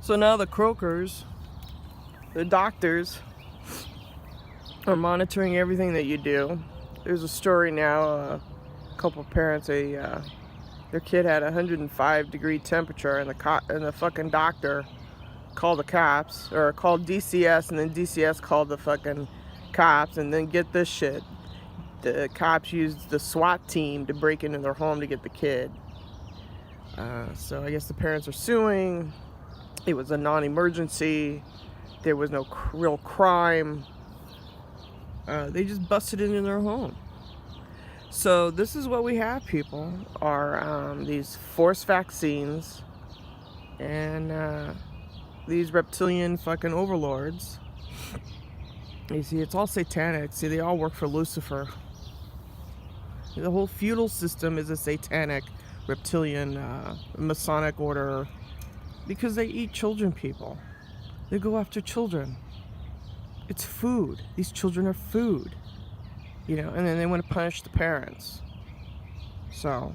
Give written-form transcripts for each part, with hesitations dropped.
So now the croakers, the doctors, are monitoring everything that you do. There's a story now, a couple of parents, their kid had 105-degree temperature, and the fucking doctor called the cops, or called DCS, and then DCS called the fucking cops, and then get this shit. The cops used the SWAT team to break into their home to get the kid. So I guess the parents are suing. It was a non-emergency. There was no real crime. They just busted into their home. So this is what we have, people, are these forced vaccines and these reptilian fucking overlords. You see, it's all satanic. See, they all work for Lucifer. The whole feudal system is a satanic, reptilian, Masonic order, because they eat children, people. They go after children. It's food. These children are food. You know, and then they want to punish the parents. So,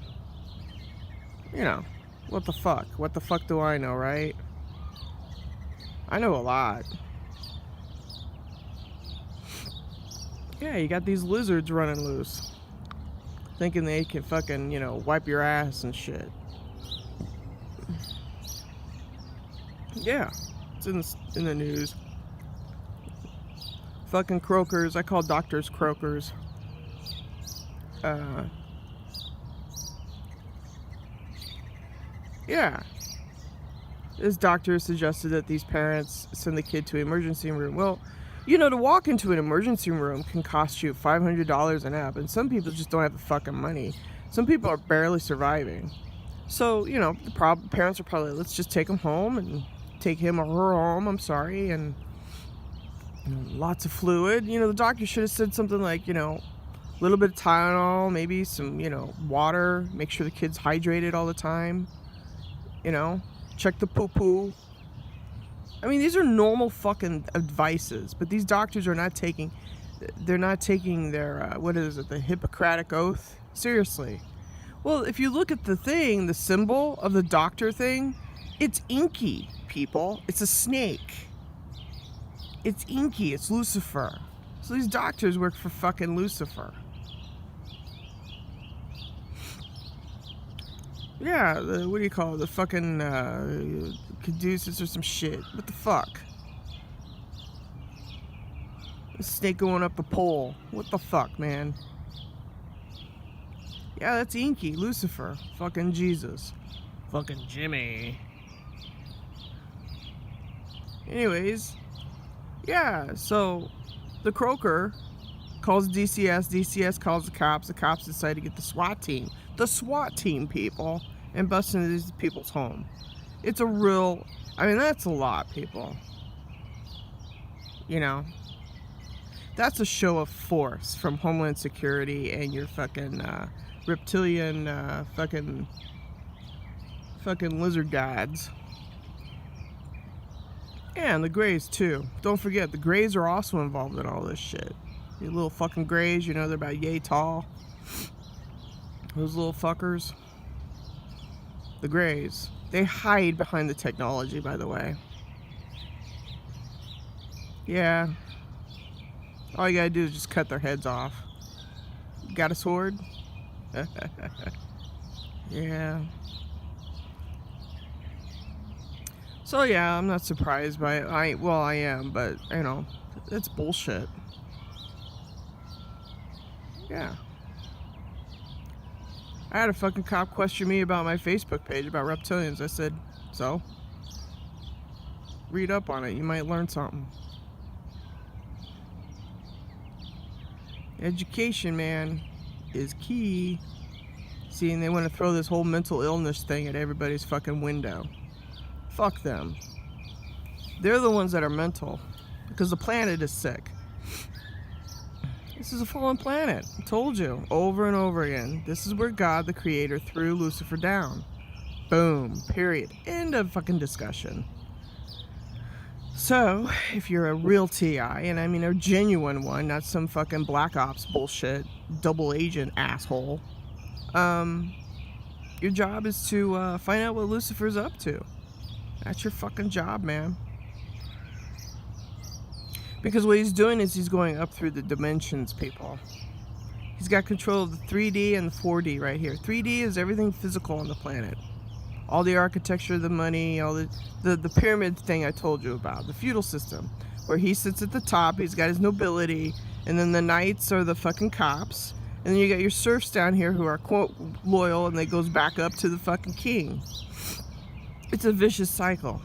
you know, what the fuck? What the fuck do I know, right? I know a lot. Yeah, you got these lizards running loose, thinking they can fucking, you know, wipe your ass and shit. Yeah, it's in the news. Fucking croakers. I call doctors croakers. Yeah. This doctor suggested that these parents send the kid to an emergency room. Well, you know, to walk into an emergency room can cost you $500 and up, and some people just don't have the fucking money. Some people are barely surviving. So, you know, the parents are probably, let's just take him home and take him or her home, I'm sorry, and you know, lots of fluid. You know, the doctor should have said something like, you know, a little bit of Tylenol, maybe some, you know, water, make sure the kid's hydrated all the time, you know, check the poo-poo. I mean, these are normal fucking advices, but these doctors are not taking, they're not taking their, what is it, the Hippocratic Oath? Seriously. Well, if you look at the thing, the symbol of the doctor thing, it's inky, people. It's a snake. It's inky. It's Lucifer. So these doctors work for fucking Lucifer. Yeah, what do you call it? The fucking caduceus or some shit. What the fuck? A snake going up a pole. What the fuck, man? Yeah, that's Inky, Lucifer. Fucking Jesus. Fucking Jimmy. Anyways, yeah, so the croaker calls DCS, DCS calls the cops decide to get the SWAT team, people, and bust into these people's home. It's a real, I mean, that's a lot, people. You know, that's a show of force from Homeland Security and your fucking reptilian fucking lizard gods. And the Greys too. Don't forget, the Greys are also involved in all this shit. You little fucking Greys, you know, they're about yay tall. Those little fuckers. The Greys. They hide behind the technology, by the way. Yeah. All you gotta do is just cut their heads off. Got a sword? Yeah. So yeah, I'm not surprised by it. I am, but you know, it's bullshit. Yeah. I had a fucking cop question me about my Facebook page about reptilians. I said, so? Read up on it, you might learn something. Education, man, is key. See, and they want to throw this whole mental illness thing at everybody's fucking window. Fuck them. They're the ones that are mental, because the planet is sick. This is a fallen planet. I told you over and over again. This is where God, the creator, threw Lucifer down. Boom. Period. End of fucking discussion. So, if you're a real TI, and I mean a genuine one, not some fucking Black Ops bullshit, double agent asshole, your job is to find out what Lucifer's up to. That's your fucking job, man. Because what he's doing is he's going up through the dimensions, people. He's got control of the 3D and the 4D right here. 3D is everything physical on the planet. All the architecture, the money, all the pyramid thing I told you about. The feudal system. Where he sits at the top, he's got his nobility, and then the knights are the fucking cops. And then you got your serfs down here who are, quote, loyal, and they goes back up to the fucking king. It's a vicious cycle.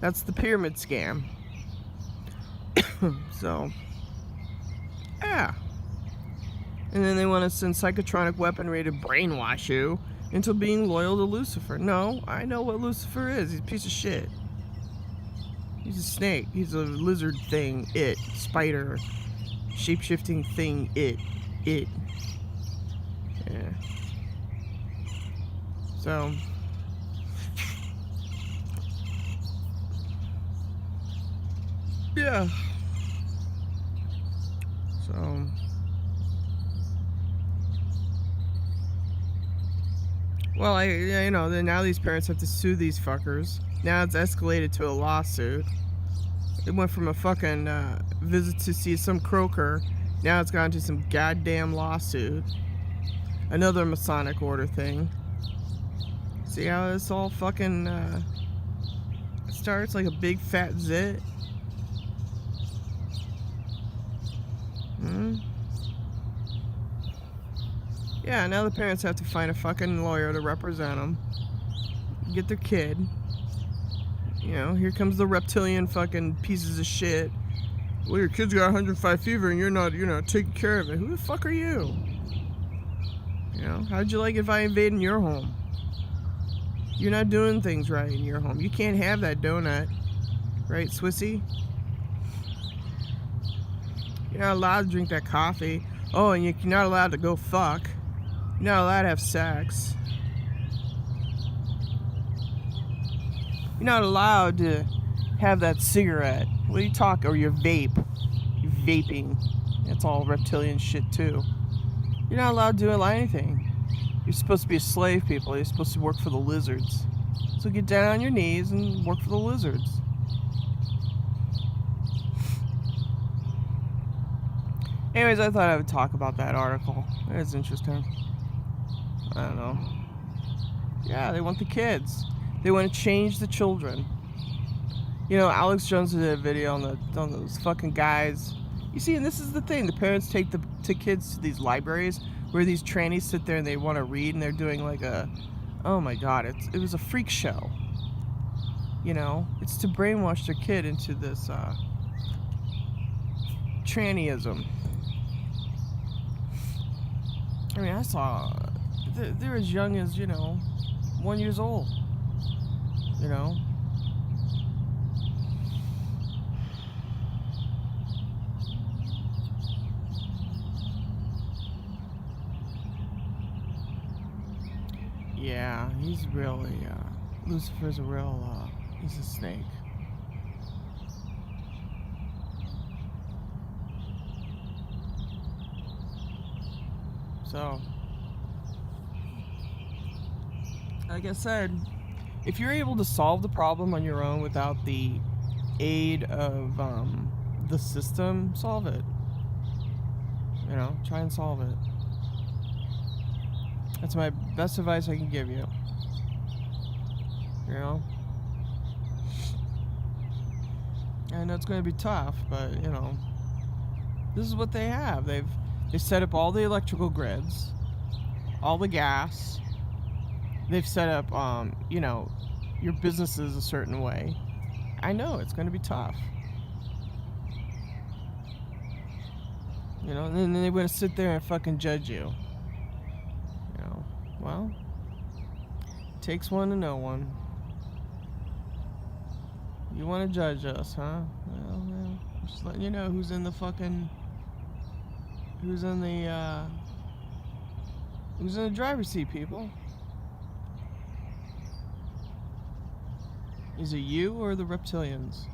That's the pyramid scam. So, yeah. And then they want to send psychotronic weaponry to brainwash you into being loyal to Lucifer. No, I know what Lucifer is. He's a piece of shit. He's a snake. He's a lizard thing. Spider. Shape-shifting thing. Yeah. So, yeah. So, well, then now these parents have to sue these fuckers. Now it's escalated to a lawsuit. It went from a fucking visit to see some croaker. Now it's gone to some goddamn lawsuit. Another Masonic order thing. See how this all fucking starts like a big fat zit? Yeah, now the parents have to find a fucking lawyer to represent them. Get their kid. You know, here comes the reptilian fucking pieces of shit. Well, your kid's got 105 fever and you're not taking care of it. Who the fuck are you? You know, how'd you like if I invaded your home? You're not doing things right in your home. You can't have that donut. Right, Swissy? You're not allowed to drink that coffee. Oh, and you're not allowed to go fuck. You're not allowed to have sex. You're not allowed to have that cigarette. What are you talking? Or your vape. You're vaping. That's all reptilian shit too. You're not allowed to do anything. You're supposed to be a slave, people. You're supposed to work for the lizards. So get down on your knees and work for the lizards. Anyways, I thought I would talk about that article. It's interesting. I don't know. Yeah, they want the kids. They want to change the children. You know, Alex Jones did a video on those fucking guys. You see, and this is the thing. The parents take the kids to these libraries where these trannies sit there and they want to read, and they're doing like a, oh my god, it was a freak show. You know, it's to brainwash their kid into this trannyism. I mean, I saw they're as young as 1 year old. You know. Yeah, he's really, Lucifer's a real, he's a snake. So, like I said, if you're able to solve the problem on your own without the aid of, the system, solve it. You know, try and solve it. That's my best advice I can give you. You know? I know it's going to be tough, but, this is what they have. They've set up all the electrical grids, all the gas. They've set up, your businesses a certain way. I know, it's going to be tough. And then they're going to sit there and fucking judge you. Well, it takes one to know one. You want to judge us, huh? Well, just letting you know who's in the driver's seat, people. Is it you or the reptilians?